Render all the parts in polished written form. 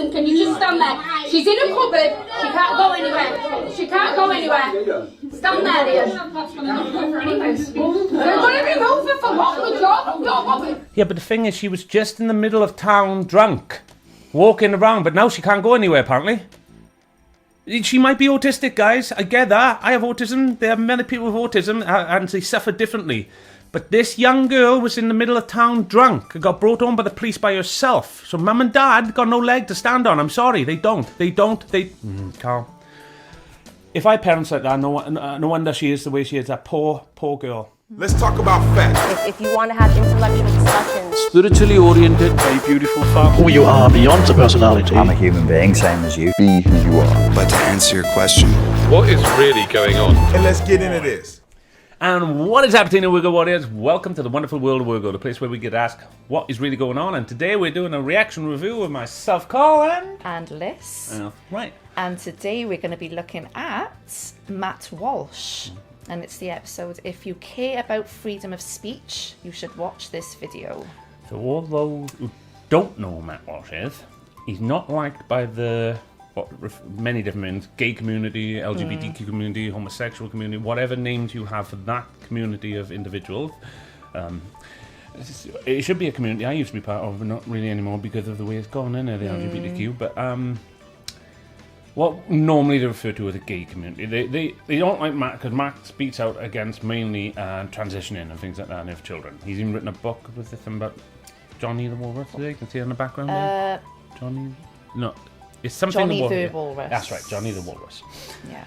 Listen, can you just stand there? She's in a cupboard. She can't go anywhere. She can't go anywhere. Stand there, Liam. They're going to remove her for what? Yeah, but the thing is, she was just in the middle of town drunk, walking around, but now she can't go anywhere, apparently. She might be autistic, guys. I get that. I have autism. There are many people with autism, and they suffer differently. But this young girl was in the middle of town drunk and got brought home by the police by herself. So mum and dad got no leg to stand on. I'm sorry, they don't. Carl. If I had parents like that, no wonder she is the way she is, that poor girl. Let's talk about facts. If you want to have intellectual discussions. Spiritually oriented, a beautiful family. Who you are beyond the personality. I'm a human being, same as you. Be who you are. But to answer your question, What is really going on? And let's get into this. And what is happening, Wirgo Warriors? Welcome to the wonderful world of Wirgo, the place where we get asked what is really going on. And today we're doing a reaction review with myself, Carl, and Liz. Right. And today we're going to be looking at Matt Walsh. And it's the episode, If You Care About Freedom of Speech, you should watch this video. So all those who don't know who Matt Walsh is, he's not liked by the many different means, gay community, LGBTQ community, homosexual community, whatever names you have for that community of individuals. It should be a community I used to be part of, but not really anymore because of the way it's gone, the LGBTQ. But what normally they refer to as a gay community. They don't like Matt because Matt speaks out against mainly transitioning and things like that, and have children. He's even written a book with this thing about Johnny the Walrus. You can see it in the background there. Johnny? No. It's something Johnny the Walrus. That's right, Johnny the Walrus. Yeah.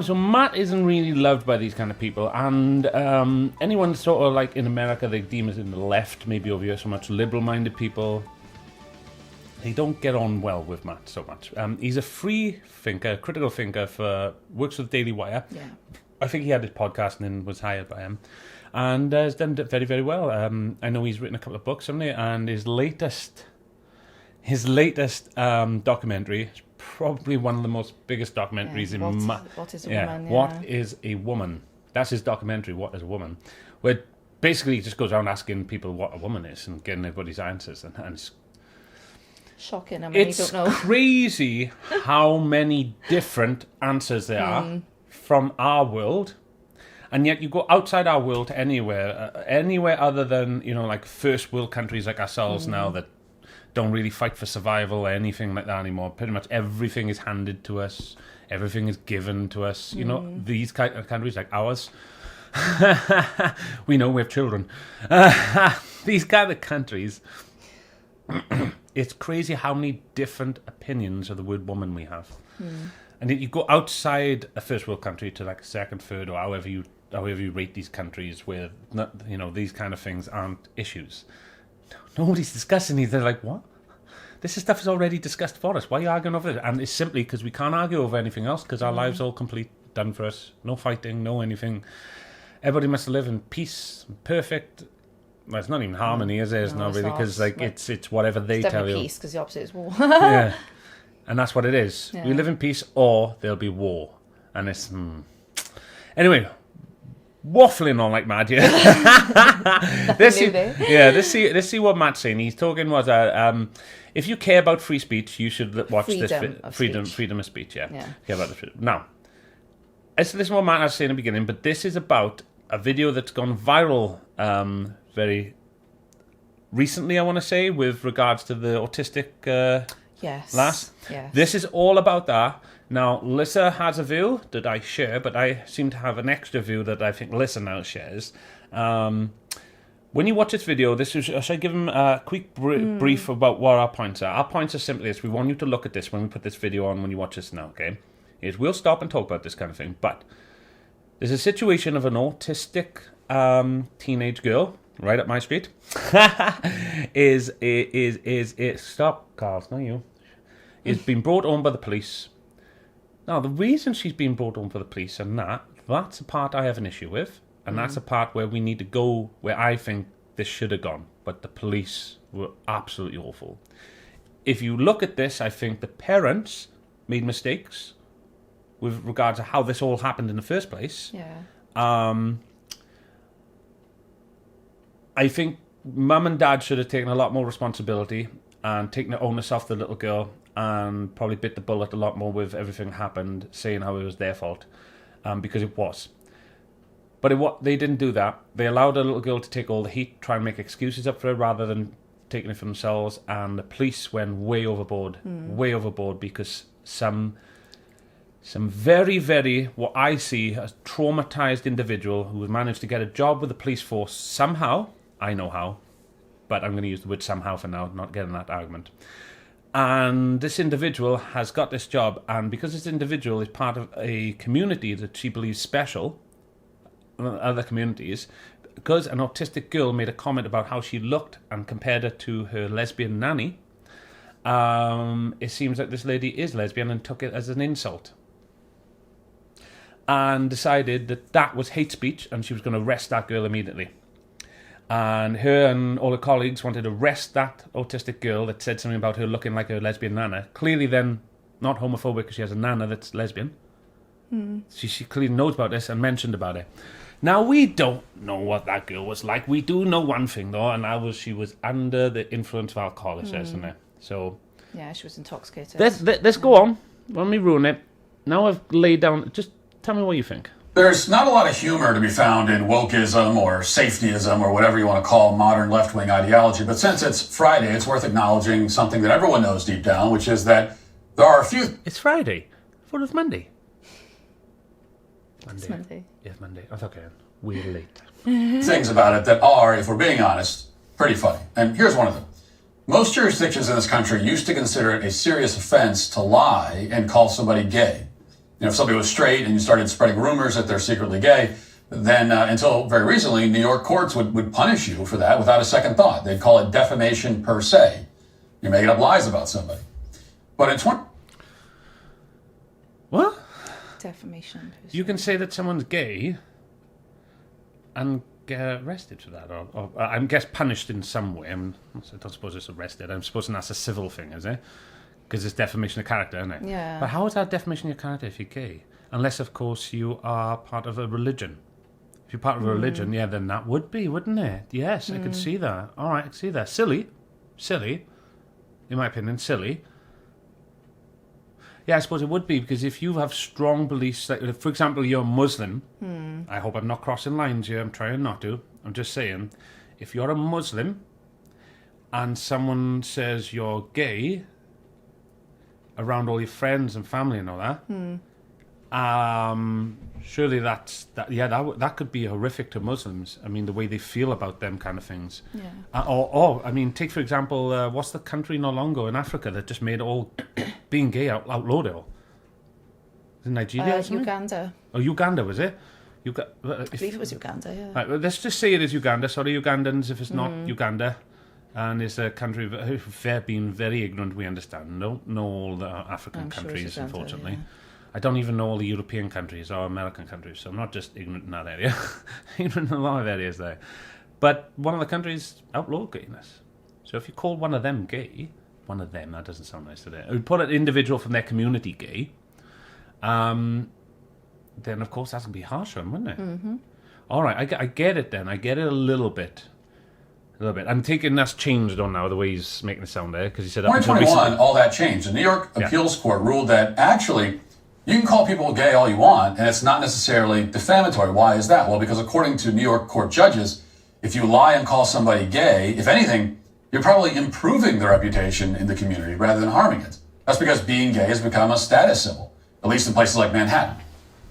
So Matt isn't really loved by these kind of people, and anyone sort of like in America they deem as in the left, maybe over here so much liberal-minded people, they don't get on well with Matt so much. He's a free thinker, critical thinker, works with Daily Wire. Yeah. I think he had his podcast and then was hired by him, and has done it very, very well. I know he's written a couple of books, hasn't he? And his latest documentary is probably one of the most biggest documentaries in What is a Woman? What is a Woman? That's his documentary, What is a Woman? Where basically he just goes around asking people what a woman is and getting everybody's answers. And it's shocking. I mean, you don't know. Crazy how many different answers there are from our world. And yet you go outside our world to anywhere other than, like first world countries like ourselves now that don't really fight for survival or anything like that anymore. Pretty much everything is handed to us. Everything is given to us. These kind of countries like ours. We know we have children. These kind of countries, it's crazy how many different opinions of the word woman we have. And if you go outside a first world country to like a second, third, or however you rate these countries where these kind of things aren't issues. Nobody's discussing these. They're like, what? This stuff is already discussed for us. Why are you arguing over it? And it's simply because we can't argue over anything else because our lives are all complete, done for us. No fighting, no anything. Everybody must live in peace, perfect. Well, it's not even harmony, is it? It's not really, because it's whatever they tell you. Peace, because the opposite is war. Yeah, and that's what it is. Yeah. We live in peace, or there'll be war, and it's anyway. Waffling on like mad, yeah. Let's see what Matt's saying. He's talking if you care about free speech, you should watch freedom of speech. Yeah. Care about the freedom. Now, let's listen to what Matt has to say in the beginning. But this is about a video that's gone viral very recently. I want to say with regards to the autistic lass. Yes. This is all about that. Now, Lissa has a view that I share, but I seem to have an extra view that I think Lissa now shares. When you watch this video, should I give him a quick brief about what our points are? Our points are simply this. We want you to look at this when we put this video on, when you watch this now, okay? We'll stop and talk about this kind of thing, but there's a situation of an autistic teenage girl, right up my street, stop, Carl, it's not you, is being brought home by the police. Now, the reason she's been brought home for the police and that's a part I have an issue with, and that's a part where we need to go where I think this should have gone, but the police were absolutely awful. If you look at this, I think the parents made mistakes with regards to how this all happened in the first place. Yeah. I think mum and dad should have taken a lot more responsibility. and taking the onus off the little girl and probably bit the bullet a lot more with everything that happened, saying how it was their fault, because it was. But they didn't do that. They allowed the little girl to take all the heat, try and make excuses up for it rather than taking it for themselves, and the police went way overboard, because some very, very, what I see as traumatized individual who has managed to get a job with the police force somehow, I know how, but I'm going to use the word somehow for now, not getting that argument. And this individual has got this job, and because this individual is part of a community that she believes special, other communities, because an autistic girl made a comment about how she looked and compared her to her lesbian nanny, it seems that this lady is lesbian and took it as an insult. And decided that that was hate speech and she was going to arrest that girl immediately. And her and all her colleagues wanted to arrest that autistic girl that said something about her looking like her lesbian nana. Clearly then not homophobic because she has a nana that's lesbian. She clearly knows about this and mentioned about it. Now, we don't know what that girl was like. We do know one thing, though, and she was under the influence of alcohol, it says in there. So, yeah, she was intoxicated. Let's go on. Let me ruin it. Now I've laid down... Just tell me what you think. There's not a lot of humor to be found in wokeism or safetyism or whatever you want to call modern left-wing ideology, but since it's Friday, it's worth acknowledging something that everyone knows deep down, which is that there are a few... It's Friday. I thought it was Monday. It's Monday. Yeah, Monday. That's okay. We're late. things about it that are, if we're being honest, pretty funny. And here's one of them. Most jurisdictions in this country used to consider it a serious offense to lie and call somebody gay. You know, if somebody was straight and you started spreading rumors that they're secretly gay, then until very recently, New York courts would punish you for that without a second thought. They'd call it defamation per se. You're making up lies about somebody. But in What? Defamation. You can say that someone's gay and get arrested for that, or I guess punished in some way. I don't suppose it's arrested. I'm supposing that's a civil thing, is it? Because it's defamation of character, isn't it? Yeah. But how is that defamation of character if you're gay? Unless, of course, you are part of a religion. If you're part of a religion, yeah, then that would be, wouldn't it? Yes, I can see that. All right, I can see that. Silly. In my opinion, silly. Yeah, I suppose it would be, because if you have strong beliefs, like, for example, you're Muslim, I hope I'm not crossing lines here, I'm trying not to, I'm just saying, if you're a Muslim and someone says you're gay around all your friends and family and all that, surely that could be horrific to Muslims. I mean, the way they feel about them kind of things. Yeah. Or I mean, take for example, what's the country not long ago in Africa that just made all being gay outlawed it all? Is it Nigeria? Uganda. Oh, Uganda, was it? I believe it was Uganda, yeah. Right, well, let's just say it is Uganda. Sorry, Ugandans, if it's not Uganda. And it's a country who've been very ignorant, we understand. Don't know all the African countries, Uganda, unfortunately. Yeah. I don't even know all the European countries or American countries, so I'm not just ignorant in that area. Ignorant in a lot of areas there. But one of the countries outlawed gayness. So if you call one of them gay, one of them, that doesn't sound nice today. We put an individual from their community gay, then of course that's going to be harsh on, wouldn't it? Mm-hmm. All right, I get it then. I get it a little bit. I'm thinking that's changed on now, the way he's making it sound there, because he said... 2021, all that changed. The New York Appeals Court ruled that actually you can call people gay all you want, and it's not necessarily defamatory. Why is that? Well, because according to New York court judges, if you lie and call somebody gay, if anything, you're probably improving their reputation in the community rather than harming it. That's because being gay has become a status symbol, at least in places like Manhattan.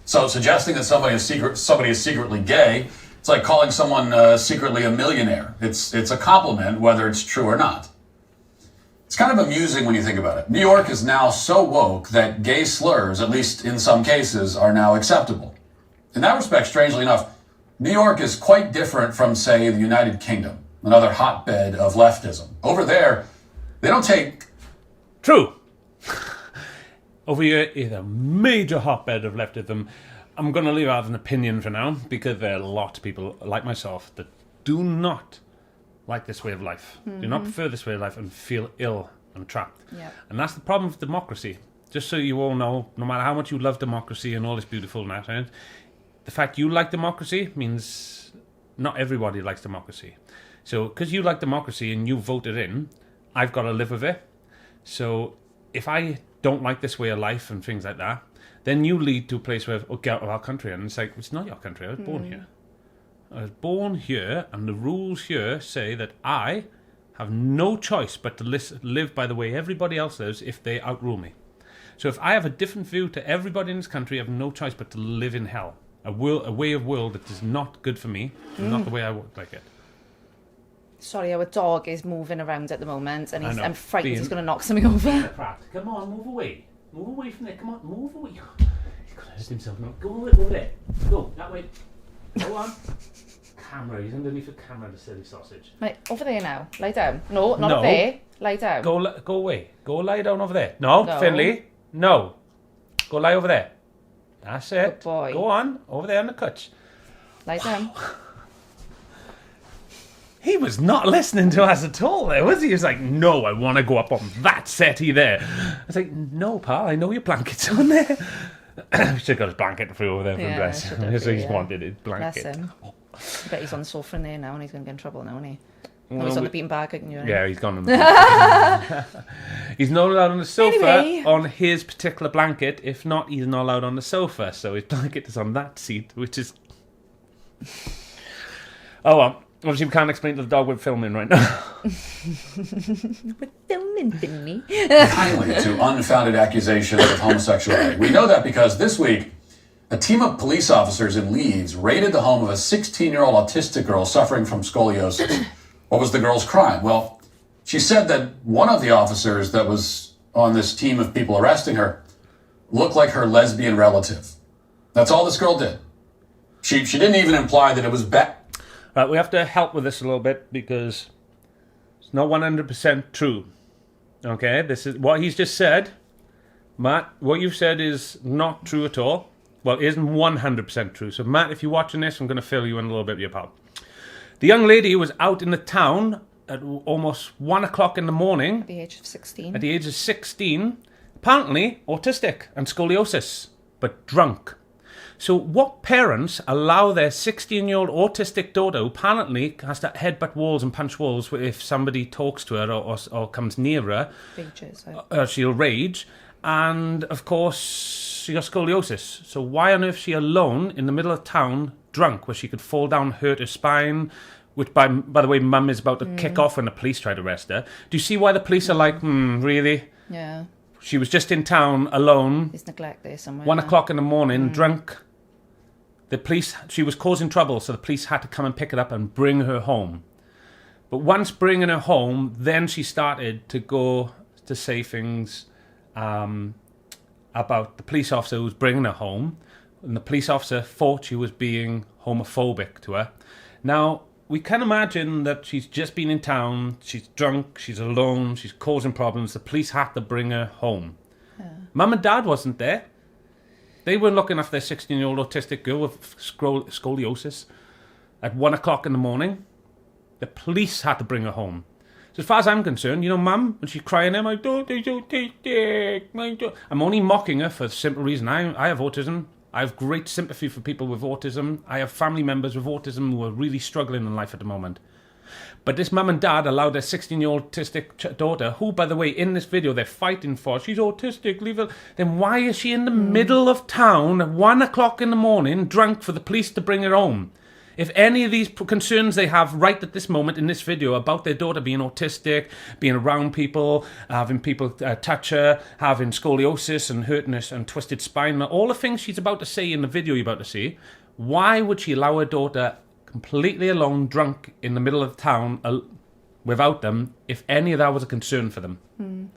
So suggesting that somebody is secretly gay, it's like calling someone secretly a millionaire. It's a compliment, whether it's true or not. It's kind of amusing when you think about it. New York is now so woke that gay slurs, at least in some cases, are now acceptable. In that respect, strangely enough, New York is quite different from, say, the United Kingdom, another hotbed of leftism. Over there, they don't take... True. Over here is a major hotbed of leftism. I'm going to leave out an opinion for now, because there are a lot of people like myself that do not like this way of life, do not prefer this way of life and feel ill and trapped. Yep. And that's the problem with democracy. Just so you all know, no matter how much you love democracy and all this beautiful nonsense, the fact you like democracy means not everybody likes democracy. So because you like democracy and you voted in, I've got to live with it. So if I don't like this way of life and things like that, then you lead to a place where, get out of our country. And it's like, it's not your country. I was born here. I was born here, and the rules here say that I have no choice but to live by the way everybody else lives if they outrule me. So if I have a different view to everybody in this country, I have no choice but to live in hell. A way of world that is not good for me, not the way I would like it. Sorry, our dog is moving around at the moment, and I'm frightened he's going to knock something over. Come on, move away. Move away from there. Come on, move away. He's going to hurt himself now. Go over there. Go, that way. Go on. Camera, he's underneath the camera, the silly sausage. Right, over there now. Lie down. No, not up there. Lie down. Go away. Go lie down over there. No, Finley. No. Go lie over there. That's it. Good boy. Go on, over there on the couch. Lie down. He was not listening to us at all there, was he? He was like, no, I want to go up on that settee there. I was like, no, pal, I know your blanket's on there. Should have got his blanket through over there for him, bless him. So he's wanted his blanket. Bless him. I bet he's on the sofa in there now and he's going to get in trouble now, isn't he? No, he's on the beanbag, I can hear him. Yeah, he's gone on the beanbag. He's not allowed on the sofa on his particular blanket. If not, he's not allowed on the sofa. So his blanket is on that seat, which is... Oh, well. Obviously, we can't explain to the dog we're filming right now. We're filming, Finley. Kindly to unfounded accusations of homosexuality. We know that because this week, a team of police officers in Leeds raided the home of a 16-year-old autistic girl suffering from scoliosis. What was the girl's crime? Well, she said that one of the officers that was on this team of people arresting her looked like her lesbian relative. That's all this girl did. She didn't even imply that it was bad. Right, we have to help with this a little bit because it's not 100% true. Okay, this is what he's just said. Matt, what you've said is not true at all. Well, it isn't 100% true. So, Matt, if you're watching this, I'm going to fill you in a little bit, your pal. The young lady was out in the town at almost 1 o'clock in the morning. At the age of 16. At the age of 16. Apparently autistic and scoliosis, but drunk. So what parents allow their 16-year-old autistic daughter, who apparently has to headbutt walls and punch walls if somebody talks to her or comes near her, she'll rage. And, of course, she got scoliosis. So why on earth is she alone in the middle of town, drunk, where she could fall down, hurt her spine, which, by the way, Mum is about to kick off when the police try to arrest her. Do you see why the police are like, really? Yeah. She was just in town, alone. There's neglect there somewhere. 1 o'clock in the morning, drunk. The police, she was causing trouble, so the police had to come and pick her up and bring her home. But once bringing her home, then she started to go to say things about the police officer who was bringing her home. And the police officer thought she was being homophobic to her. Now, we can imagine that she's just been in town, she's drunk, she's alone, she's causing problems. The police had to bring her home. Yeah. Mum and Dad wasn't there. They were looking after their 16-year-old autistic girl with scoliosis at 1 o'clock in the morning. The police had to bring her home. So as far as I'm concerned, Mum, when she's crying, I'm like, I'm only mocking her for the simple reason I have autism. I have great sympathy for people with autism. I have family members with autism who are really struggling in life at the moment. But this mum and dad allowed their 16-year-old autistic daughter, who, by the way, in this video, they're fighting for, she's autistic, leave her. Then why is she in the middle of town at 1 o'clock in the morning, drunk, for the police to bring her home? If any of these concerns they have right at this moment in this video about their daughter being autistic, being around people, having people touch her, having scoliosis and hurting her and twisted spine, all the things she's about to say in the video you're about to see, why would she allow her daughter completely alone, drunk, in the middle of town without them, if any of that was a concern for them?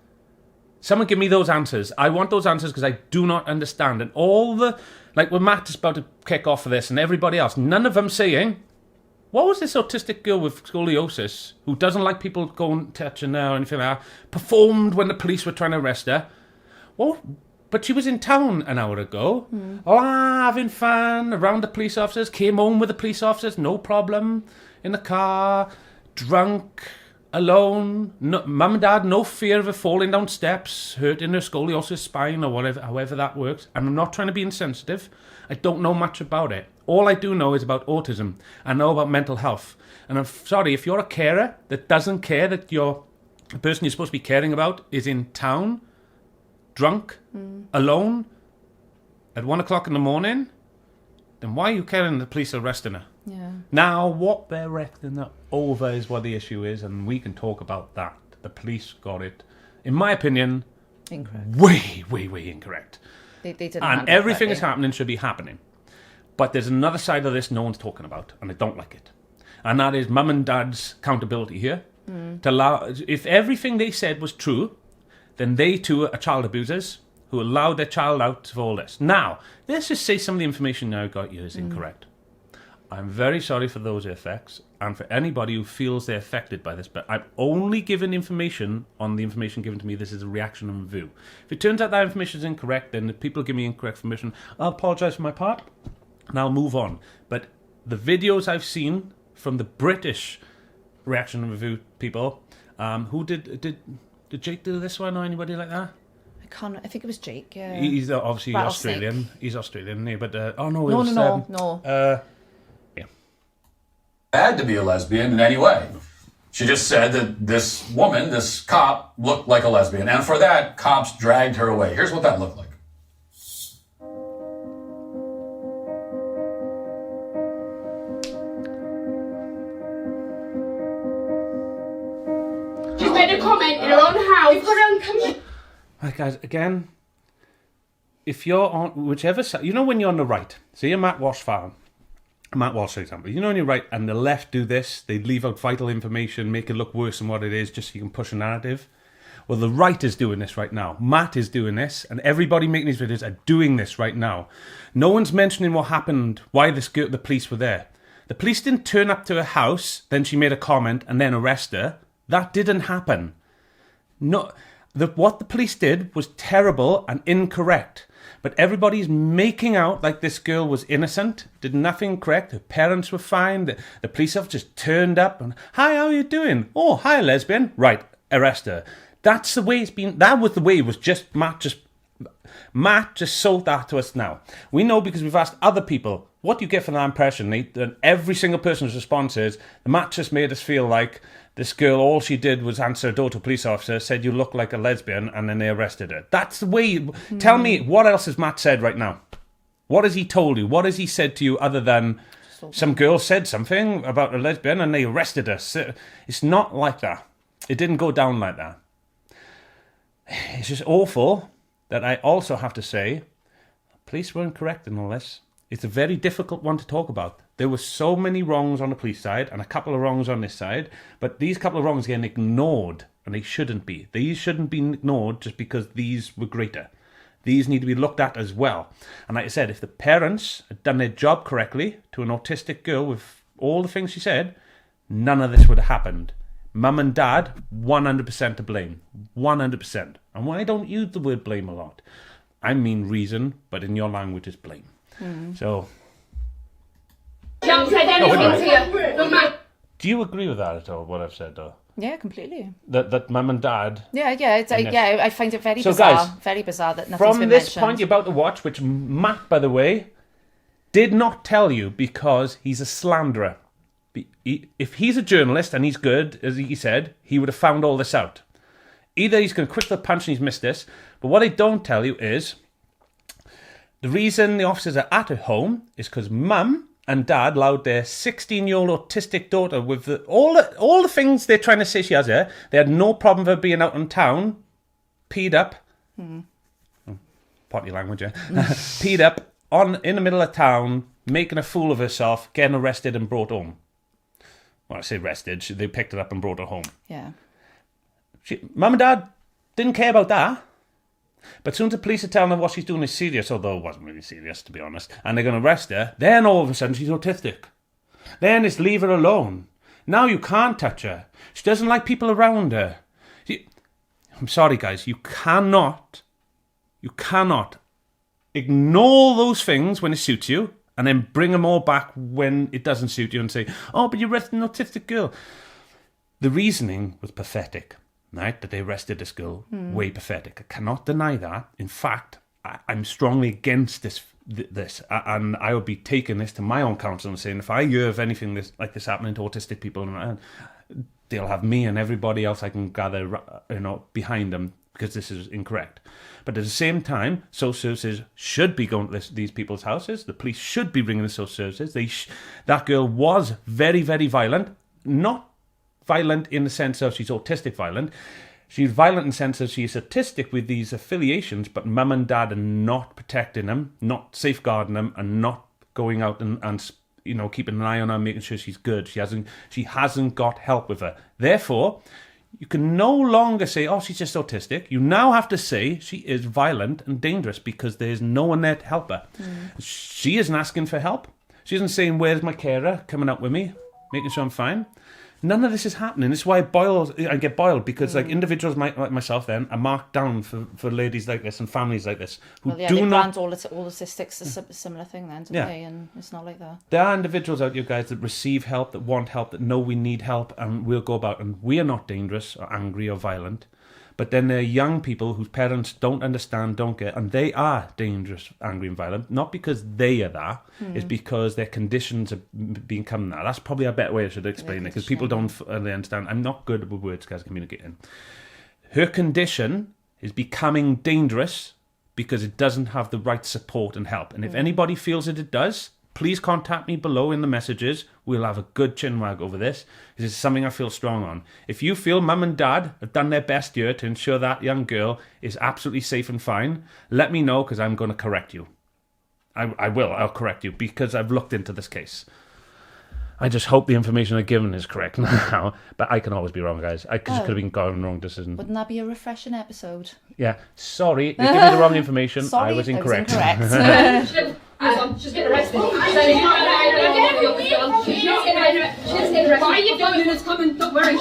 Someone give me those answers. I want those answers because I do not understand. And all the, like when Matt is about to kick off for this and everybody else, none of them saying, what was this autistic girl with scoliosis who doesn't like people going touching her or anything like that, performed when the police were trying to arrest her? Well, but she was in town an hour ago, having fun around the police officers, came home with the police officers, no problem, in the car, drunk, alone, no, mum and dad, no fear of her falling down steps, hurting her scoliosis spine or whatever, however that works. And I'm not trying to be insensitive. I don't know much about it. All I do know is about autism. I know about mental health. And I'm sorry, if you're a carer that doesn't care that your the person you're supposed to be caring about is in town, drunk, alone, at 1 o'clock in the morning, then why are you caring the police are arresting her? Yeah. Now, what they're arresting her over is what the issue is, and we can talk about that. The police got it, in my opinion, Incorrect. way incorrect. They didn't. And everything that's happening should be happening. But there's another side of this no one's talking about, and I don't like it. And that is mum and dad's accountability here. To allow, if everything they said was true, then they too are child abusers who allowed their child out for all this. Now, let's just say some of the information I got you is incorrect. I'm very sorry for those effects and for anybody who feels they're affected by this, but I'm only giving information on the information given to me. This is a reaction and review. If it turns out that information is incorrect, then if people give me incorrect information, I'll apologise for my part and I'll move on. But the videos I've seen from the British reaction and review people, who did Jake do this one or anybody like that? I think it was Jake. Yeah. He's obviously Rattlesnake. Australian. He's Australian, isn't he? But No. Bad to be a lesbian in any way. She just said that this woman, this cop, looked like a lesbian. And for that, cops dragged her away. Here's what that looked like. She's made a comment in her own house. Right, guys, again, if you're on whichever side, you know when you're on the right, say you're Matt Walsh fan, Matt Walsh, for example, you know when you're right and the left do this, they leave out vital information, make it look worse than what it is just so you can push a narrative. Well, the right is doing this right now. Matt is doing this, and everybody making these videos are doing this right now. No one's mentioning what happened, why the police were there. The police didn't turn up to her house, then she made a comment, and then arrest her. That didn't happen. No, what the police did was terrible and incorrect. But everybody's making out like this girl was innocent, did nothing correct, her parents were fine, the police have just turned up and, hi, how are you doing? Oh, hi, lesbian. Right, arrest her. That's the way it's been, that was the way it was just, Matt just sold that to us now. We know because we've asked other people, what do you get from that impression? And every single person's response is, Matt just made us feel like this girl, all she did was answer a door to a police officer, said you look like a lesbian, and then they arrested her. That's the way. Tell me, what else has Matt said right now? What has he told you? What has he said to you other than some girl said something about a lesbian and they arrested her? It's not like that. It didn't go down like that. It's just awful that I also have to say, police weren't correct in all this. It's a very difficult one to talk about. There were so many wrongs on the police side and a couple of wrongs on this side, but these couple of wrongs getting ignored, and they shouldn't be. These shouldn't be ignored just because these were greater. These need to be looked at as well. And like I said, if the parents had done their job correctly to an autistic girl with all the things she said, none of this would have happened. Mum and dad, 100% to blame. 100%. And why I don't use the word blame a lot? I mean reason, but in your language it's blame. So... She hasn't said anything to you. No, Matt. Do you agree with that at all, what I've said, though? Yeah, completely. That mum and dad... Yeah, I find it very So bizarre. guys, Very bizarre that nothing's from been this mentioned. point you're about to watch, which Matt, by the way, did not tell you because he's a slanderer. If he's a journalist and he's good, as he said, he would have found all this out. Either he's going to quick the punch and he's missed this, but what they don't tell you is the reason the officers are at her home is because mum and dad allowed their 16-year-old autistic daughter with all the things they're trying to say she has here. They had no problem with her being out in town, peed up. Potty language, yeah. Peed up in the middle of town, making a fool of herself, getting arrested and brought home. Well, I say arrested. They picked her up and brought her home. Yeah. Mum and dad didn't care about that. But soon as the police are telling her what she's doing is serious, although it wasn't really serious, to be honest, and they're going to arrest her, then all of a sudden she's autistic. Then it's leave her alone. Now you can't touch her. She doesn't like people around her. I'm sorry, guys, you cannot ignore those things when it suits you and then bring them all back when it doesn't suit you and say, oh, but you arrested an autistic girl. The reasoning was pathetic. Right, that they arrested this girl, way pathetic. I cannot deny that. In fact, I'm strongly against this, and I would be taking this to my own counsel and saying, if I hear of anything like this happening to autistic people, they'll have me and everybody else I can gather, behind them because this is incorrect. But at the same time, social services should be going to these people's houses. The police should be bringing the social services. That girl was very, very violent. Not violent in the sense of she's autistic violent. She's violent in the sense that she's autistic with these affiliations, but mum and dad are not protecting them, not safeguarding them, and not going out and keeping an eye on her, making sure she's good. She hasn't got help with her. Therefore, you can no longer say, oh, she's just autistic. You now have to say she is violent and dangerous because there's no one there to help her. She isn't asking for help. She isn't saying, where's my carer coming out with me, making sure I'm fine. None of this is happening. It's why I get boiled because individuals like myself then are marked down for ladies like this and families like this who they brand all autistics a similar thing then, don't they? And it's not like that. There are individuals out here, guys, that receive help, that want help, that know we need help, and we'll go about, and we are not dangerous or angry or violent. But then there are young people whose parents don't understand, don't get, and they are dangerous, angry and violent, not because they are that, it's because their conditions are becoming that. That's probably a better way I should explain it, because people don't understand. I'm not good with words, guys, communicating. Her condition is becoming dangerous because it doesn't have the right support and help. And if anybody feels that it does, please contact me below in the messages. We'll have a good chinwag over this. This is something I feel strong on. If you feel mum and dad have done their best here to ensure that young girl is absolutely safe and fine, let me know because I'm going to correct you. I will. I'll correct you because I've looked into this case. I just hope the information I've given is correct now. But I can always be wrong, guys. I just could have been going wrong decision. Wouldn't that be a refreshing episode? Yeah. Sorry, they gave me the wrong information. Sorry, I was incorrect. She's getting arrested. Why are you doing this? Coming, don't worry.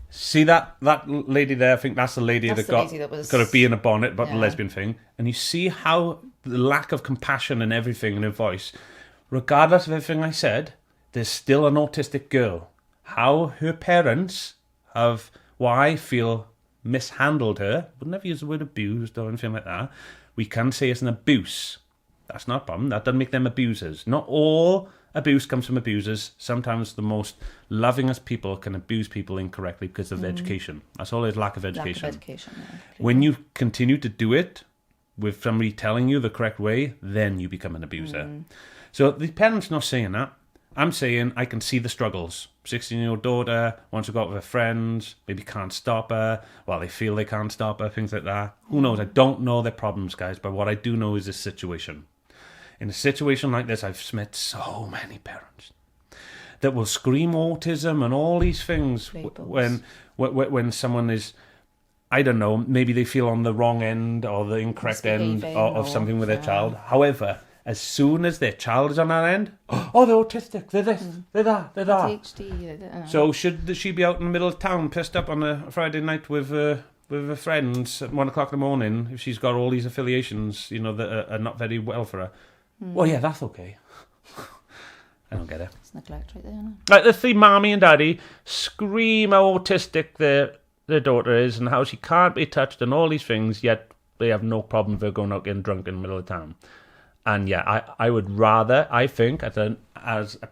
See that lady there? I think that's the lady That's that the lady that was- got a bee in a bonnet about the lesbian thing. And you see how the lack of compassion and everything in her voice, regardless of everything I said, there's still an autistic girl. How her parents have, what I feel, mishandled her. Would never use the word abused or anything like that. We can say it's an abuse. That's not a problem. That doesn't make them abusers. Not all abuse comes from abusers. Sometimes the most lovingest people can abuse people incorrectly because of education. That's all is lack of education. Lack of education, yeah. When you continue to do it with somebody telling you the correct way, then you become an abuser. So the parents not saying that. I'm saying I can see the struggles. 16-year-old daughter wants to go out with her friends, maybe can't stop her. Well, they feel they can't stop her, things like that. Who knows? I don't know their problems, guys, but what I do know is this situation. In a situation like this, I've met so many parents that will scream autism and all these things when someone is, I don't know, maybe they feel on the wrong end or the incorrect end of something with their child. However, as soon as their child is on that end, oh, they're autistic, they're this, they're that, they're that. ADHD, So should she be out in the middle of town, pissed up on a Friday night with her friends at 1 o'clock in the morning if she's got all these affiliations, that are not very well for her? Well, yeah, that's okay. I don't get it. It's neglect right there, isn't it? Like the three mommy and daddy scream how autistic their daughter is and how she can't be touched and all these things, yet they have no problem with her going out getting drunk in the middle of town. And yeah, I would rather, I think, as a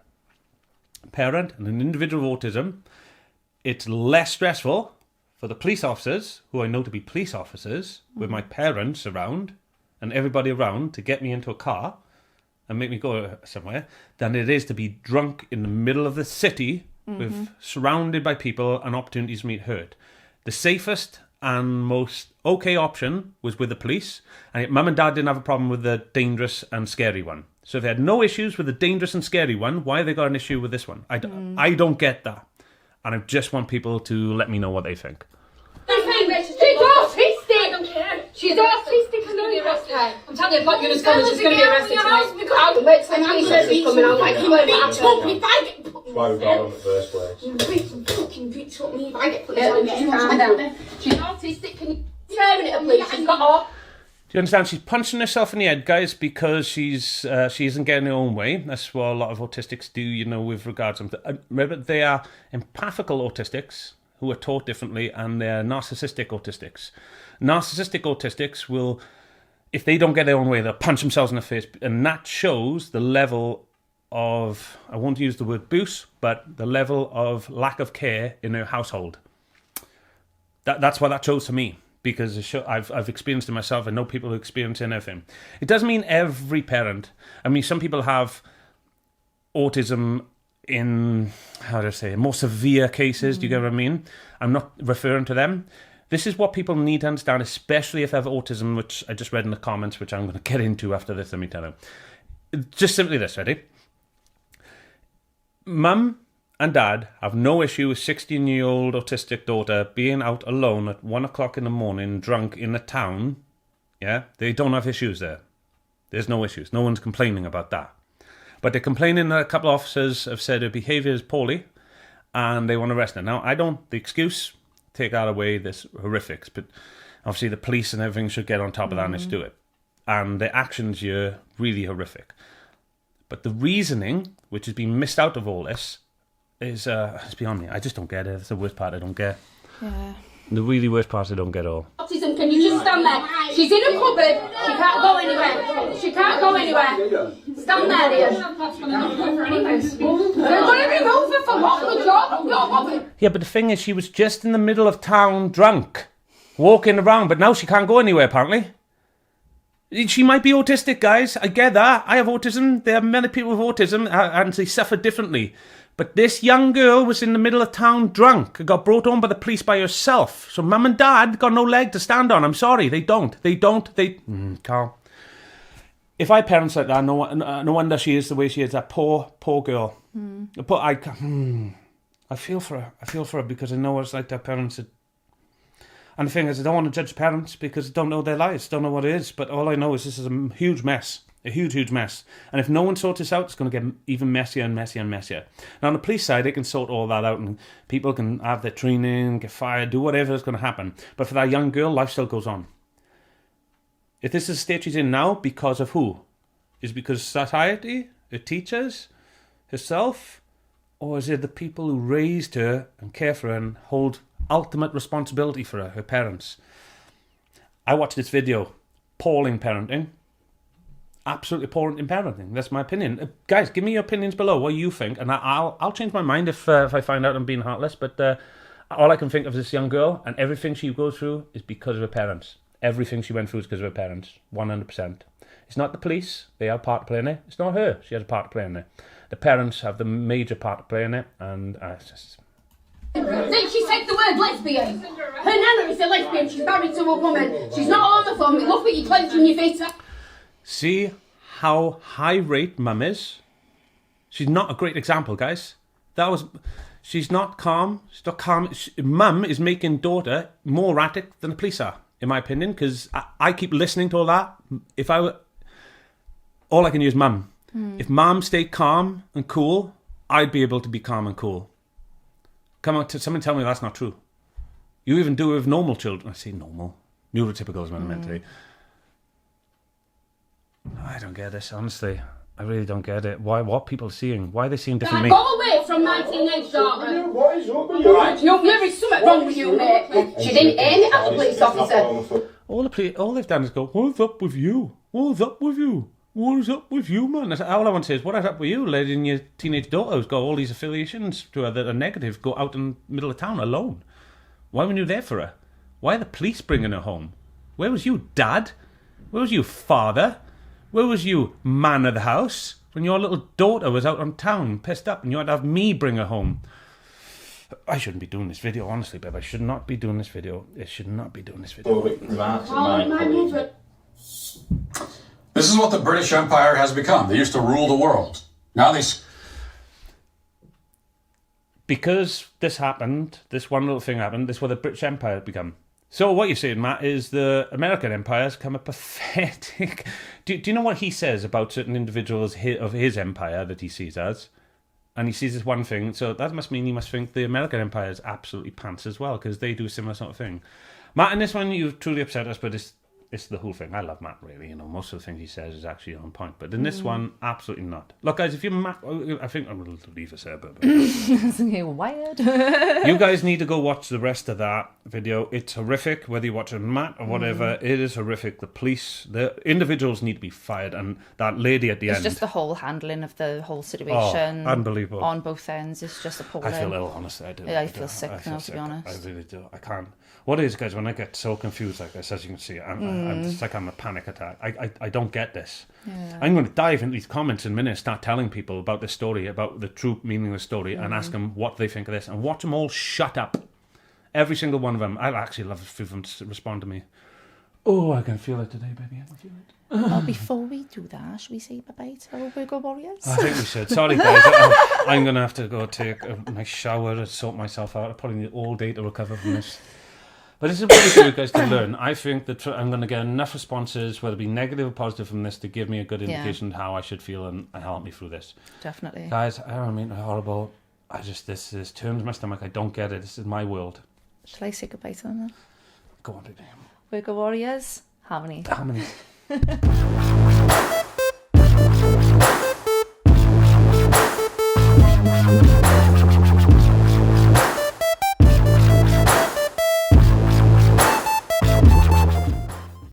parent and an individual with autism, it's less stressful for the police officers, who I know to be police officers, with my parents around and everybody around to get me into a car and make me go somewhere, than it is to be drunk in the middle of the city with surrounded by people and opportunities to meet hurt. The safest and most okay option was with the police, and mum and dad didn't have a problem with the dangerous and scary one. So if they had no issues with the dangerous and scary one, why have they got an issue with this one? I don't get that, and I just want people to let me know what they think. She's autistic! I don't care. She's autistic and going to be arrested. I'm telling you, I've got Eunice coming. She's going to be arrested tonight. Wait till the police coming out. Like, if I get put in Why we got on in the first place? you fucking bitch up me if I get put in She's autistic. Can you tear it, please? She's got off. Do you understand? She's punching herself in the head, guys, because she isn't getting her own way. That's what a lot of autistics do, with regards to... Remember, they are empathical autistics who are taught differently, and they're narcissistic autistics. Narcissistic autistics will, if they don't get their own way, they'll punch themselves in the face, and that shows the level of, I won't use the word abuse, but the level of lack of care in her household. That's what that shows to me, because I've experienced it myself. I know people who experience anything. It doesn't mean every parent. I mean, some people have autism in, how do I say, more severe cases. Do you get what I mean? I'm not referring to them. This is what people need to understand, especially if they have autism, which I just read in the comments, which I'm going to get into after this, let me tell you. Just simply this, ready? Mum and dad have no issue with 16-year-old autistic daughter being out alone at 1 o'clock in the morning, drunk in the town. Yeah, they don't have issues there. There's no issues. No one's complaining about that. But they're complaining that a couple of officers have said her behaviour is poorly and they want to arrest her. Now, the excuse, take that away, this horrifics, but obviously the police and everything should get on top of that and they should do it. And the actions here, really horrific. But the reasoning, which has been missed out of all this, is, it's beyond me. I just don't get it. It's the worst part I don't get. Yeah. The really worst part I don't get at all. Autism, can you just stand there? She's in a cupboard. She can't go anywhere. She can't go anywhere. Stand there, Ian. They're going to remove her for what? The job? Yeah, but the thing is, she was just in the middle of town drunk, walking around, but now she can't go anywhere, apparently. She might be autistic, guys. I get that. I have autism. There are many people with autism, and they suffer differently. But this young girl was in the middle of town drunk and got brought home by the police by herself. So mum and dad got no leg to stand on. I'm sorry, they don't. Carl. If I had parents like that, no wonder she is the way she is. That poor girl. I feel for her. I feel for her because I know it's like their parents. And the thing is, I don't want to judge parents because I don't know their lives, don't know what it is. But all I know is this is a huge mess. A huge, huge mess. And if no one sorts this out, it's going to get even messier and messier and messier. Now, on the police side, they can sort all that out and people can have their training, get fired, do whatever is going to happen. But for that young girl, life still goes on. If this is the state she's in now, because of who? Is it because society, her teachers, herself? Or is it the people who raised her and care for her and hold ultimate responsibility for her parents? I watched this video, appalling parenting. Absolutely appalling in parenting. That's my opinion. Guys, give me your opinions below. What you think, and I'll change my mind if I find out I'm being heartless. But all I can think of is this young girl, and everything she goes through is because of her parents. Everything she went through is because of her parents. 100%. It's not the police. They have a part to play in it. It's not her. She has a part to play in it. The parents have the major part to play in it, and it's just... Then she said the word lesbian. Her nana is a lesbian. She's married to a woman. She's not homophobic. Look what you're clenching your fist. See how high rate mum is? She's not a great example, guys. She's not calm. She's not calm. Mum is making daughter more erratic than the police are, in my opinion, because I keep listening to all that. All I can use mum. If mum stayed calm and cool, I'd be able to be calm and cool. Come on, someone tell me that's not true. You even do it with normal children. I say normal. Neurotypical is what I meant to say. I don't get this, honestly. I really don't get it. What people are seeing? Why are they seeing different me? Go away from my teenage daughter. What is up with you? There is something wrong with you, mate. She didn't aim it at the police officer. All they've done is go, what's up with you? What's up with you? What is up with you, man? All I want to say is, what is up with you, letting your teenage daughter who's got all these affiliations to her that are negative go out in the middle of town alone? Why weren't you there for her? Why are the police bringing her home? Where was you, Dad? Where was you, Father? Where was you, man of the house, when your little daughter was out on town, pissed up, and you had to have me bring her home? I shouldn't be doing this video, honestly, babe. I should not be doing this video. I should not be doing this video. This is what the British Empire has become. They used to rule the world. Now they... Because this happened, this one little thing happened, this is what the British Empire had become. So what you're saying, Matt, is the American Empire has become a pathetic... Do you know what he says about certain individuals of his empire that he sees as? And he sees this one thing, so that must mean he must think the American Empire is absolutely pants as well, because they do a similar sort of thing. Matt, in this one, you've truly upset us, but it's the whole thing. I love Matt, really. You know, most of the things he says is actually on point. But in this one, absolutely not. Look, guys, if you're Matt... I think I'm going to leave this there, but... Wired. You guys need to go watch the rest of that video. It's horrific, whether you watch it on Matt or whatever. It is horrific. The police, the individuals need to be fired. And that lady at the end... It's just the whole handling of the whole situation. Unbelievable. On both ends. It's just appalling. I feel ill, honestly. I do. Yeah, I feel sick now, to be honest. I really do. I can't. What it is, guys, when I get so confused like this, as you can see, it's like I'm a panic attack. I don't get this. Yeah. I'm going to dive into these comments in a minute, start telling people about this story, about the true meaning of the story, and ask them what they think of this, and watch them all shut up. Every single one of them. I'd actually love for them to respond to me. Oh, I can feel it today, baby. I can feel it. Well, before we do that, should we say bye-bye to our Wirgo warriors? I think we should. Sorry, guys. I'm going to have to go take a nice shower and sort myself out. I probably need all day to recover from this. But this is really for you guys to learn. I think that I'm going to get enough responses, whether it be negative or positive from this, to give me a good indication of how I should feel and help me through this. Definitely. Guys, I don't mean horrible. This turns my stomach. I don't get it. This is my world. Shall I say goodbye to them then? Go on, baby. Wirgo warriors, harmony. Harmony.